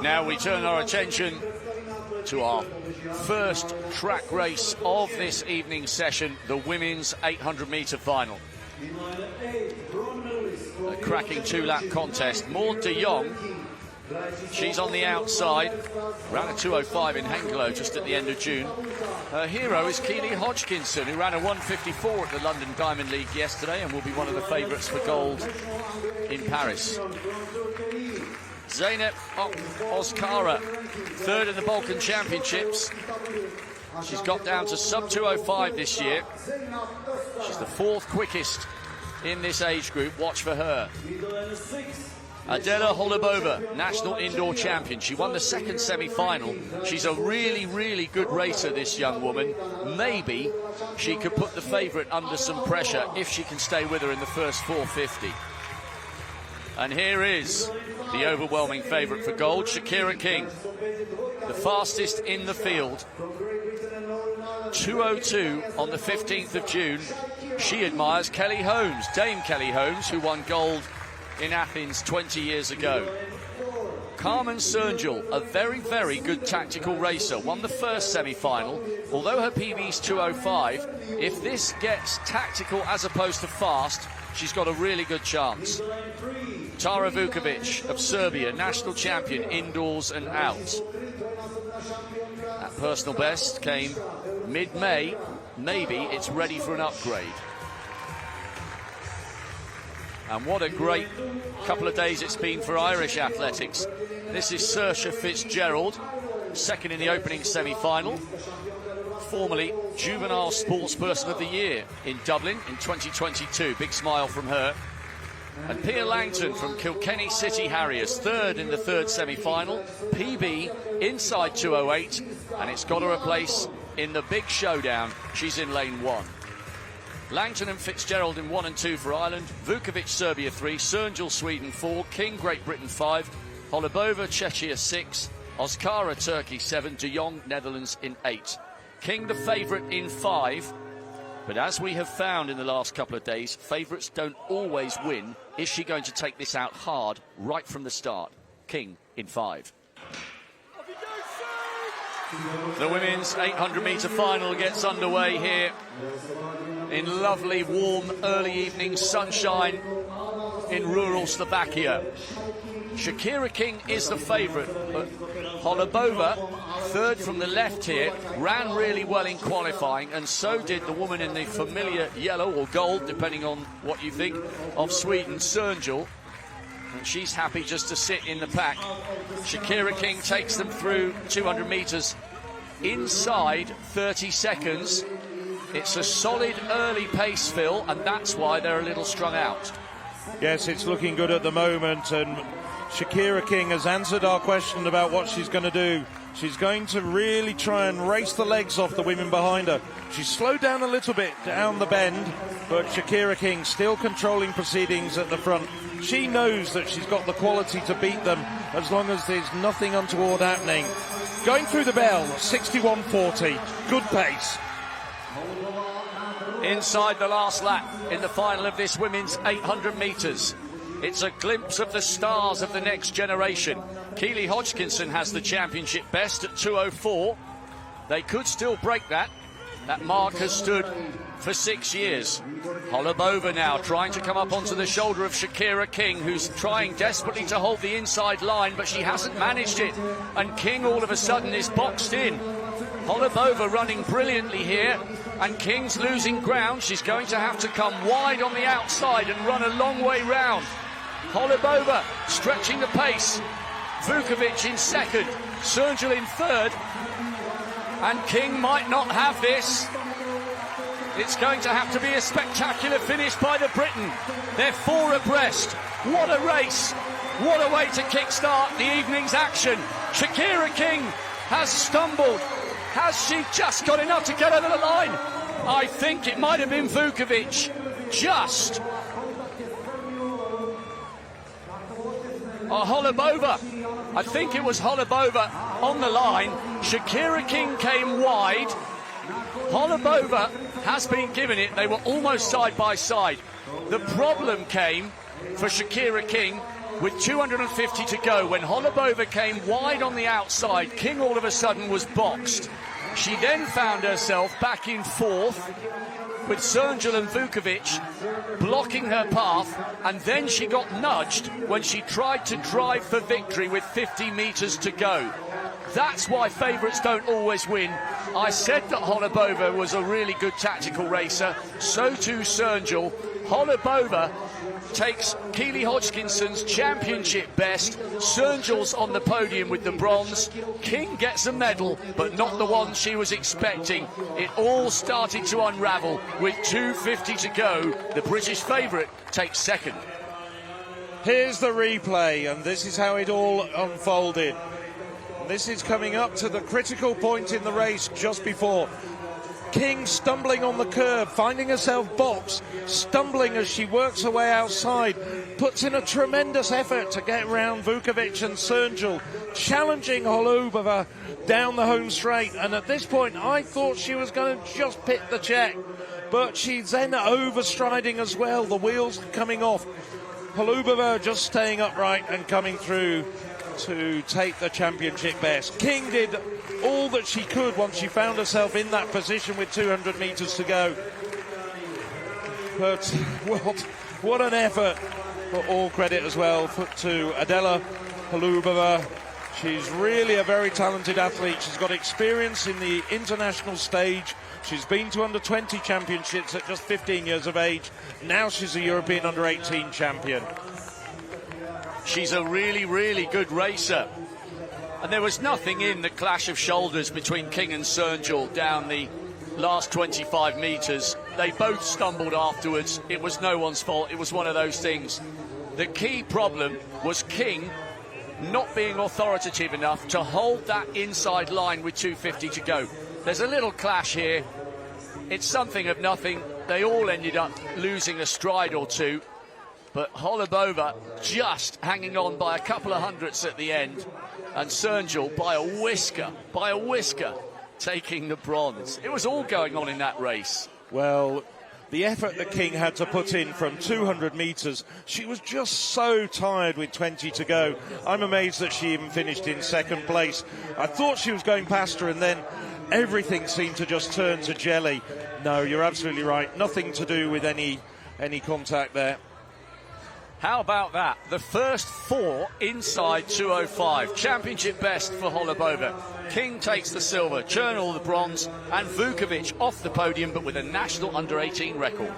Now we turn our attention to our first track race of this evening's session, the women's 800-metre final. A cracking two-lap contest. Maud de Jong, she's on the outside, ran a 2:05 in Hengelo just at the end of June. Her hero is Keely Hodgkinson, who ran a 1:54 at the London Diamond League yesterday and will be one of the favourites for gold in Paris. Zeynep Ozkara, third in the Balkan Championships. She's got down to sub 2:05 this year. She's the fourth quickest in this age group. Watch for her. Adela Holubova, national indoor champion. She won the second semi-final. She's a really, really good racer, this young woman. Maybe she could put the favourite under some pressure if she can stay with her in the first 450. And here is the overwhelming favourite for gold, Shakira King, the fastest in the field. 2:02 on the 15th of June. She admires Kelly Holmes, Dame Kelly Holmes, who won gold in Athens 20 years ago. Carmen Sernjel, a very, very good tactical racer, won the first semi-final. Although her PB's 2:05, if this gets tactical as opposed to fast, she's got a really good chance. Tara Vukovic of Serbia, national champion indoors and out. That personal best came mid-May. Maybe it's ready for an upgrade. And what a great couple of days it's been for Irish athletics. This is Saoirse Fitzgerald, second in the opening semi-final. Formerly Juvenile Sportsperson of the Year in Dublin in 2022. Big smile from her. And Pia Langton from Kilkenny City Harriers, third in the third semi-final. PB inside 2:08, and it's got her a place in the big showdown. She's in lane 1. Langton and Fitzgerald in 1 and 2 for Ireland. Vukovic, Serbia 3. Sernjel, Sweden 4. King, Great Britain 5. Holubova, Czechia 6. Ozkara, Turkey 7. De Jong, Netherlands in 8. King the favourite in 5. But as we have found in the last couple of days, favourites don't always win. Is she going to take this out hard right from the start? King in 5. The women's 800-metre final gets underway here in lovely, warm, early evening sunshine in rural Slovakia. Shakira King is the favourite, but Holubova, third from the left here, ran really well in qualifying, and so did the woman in the familiar yellow or gold, depending on what you think, of Sweden, Sernjel. And she's happy just to sit in the pack. Shakira King takes them through 200 metres inside 30 seconds. It's a solid early pace, Phil, and that's why they're a little strung out. Yes, it's looking good at the moment, and Shakira King has answered our question about what she's going to do. She's going to really try and race the legs off the women behind her. She's slowed down a little bit down the bend, but Shakira King still controlling proceedings at the front. She knows that she's got the quality to beat them as long as there's nothing untoward happening. Going through the bell, 61.40, good pace. Inside the last lap in the final of this women's 800 metres. It's a glimpse of the stars of the next generation. Keely Hodgkinson has the championship best at 2:04. They could still break that. That mark has stood for 6 years. Holubova now trying to come up onto the shoulder of Shakira King, who's trying desperately to hold the inside line, but she hasn't managed it. And King all of a sudden is boxed in. Holubova running brilliantly here, and King's losing ground. She's going to have to come wide on the outside and run a long way round. Holubova stretching the pace. Vukovic in second, Sernjel in third, and King might not have this. It's going to have to be a spectacular finish by the Briton. They're 4 abreast. What a race. What a way to kickstart the evening's action. Shakira King has stumbled. Has she just got enough to get over the line? I think it might have been Vukovic. Just. Holubova. I think it was Holubova on the line. Shakira King came wide. Holubova has been given it. They were almost side by side. The problem came for Shakira King with 250 to go, when Holubova came wide on the outside, King all of a sudden was boxed. She then found herself back in fourth, with Cernjel and Vukovic blocking her path, and then she got nudged when she tried to drive for victory with 50 metres to go. That's why favourites don't always win. I said that Holubova was a really good tactical racer, so too Cernjel. Holubova takes Keely Hodgkinson's championship best. Cernjel's on the podium with the bronze. King gets a medal, but not the one she was expecting. It all started to unravel with 2:50 to go. The British favourite takes second. Here's the replay, and this is how it all unfolded. This is coming up to the critical point in the race just before. King stumbling on the curb, finding herself boxed, stumbling as she works her way outside, puts in a tremendous effort to get round Vukovic and Cernjel, challenging Holubova down the home straight. And at this point, I thought she was going to just pick the check, but she's then overstriding as well, the wheels coming off. Holubova just staying upright and coming through to take the championship best. King did all that she could once she found herself in that position with 200 metres to go. But what an effort. But all credit as well to Adela Holubova. She's really a very talented athlete. She's got experience in the international stage. She's been to under-20 championships at just 15 years of age. Now she's a European under-18 champion. She's a really, really good racer. And there was nothing in the clash of shoulders between King and Cernjel down the last 25 metres. They both stumbled afterwards. It was no one's fault. It was one of those things. The key problem was King not being authoritative enough to hold that inside line with 2:50 to go. There's a little clash here. It's something of nothing. They all ended up losing a stride or two. But Holubova just hanging on by a couple of hundredths at the end, and Cernjel by a whisker, taking the bronze. It was all going on in that race. Well, the effort that King had to put in from 200 metres, she was just so tired with 20 to go. I'm amazed that she even finished in second place. I thought she was going past her, and then everything seemed to just turn to jelly. No, you're absolutely right. Nothing to do with any contact there. How about that? The first four inside 2:05. Championship best for Holubova. King takes the silver, Cernjel the bronze, and Vukovic off the podium, but with a national under-18 record.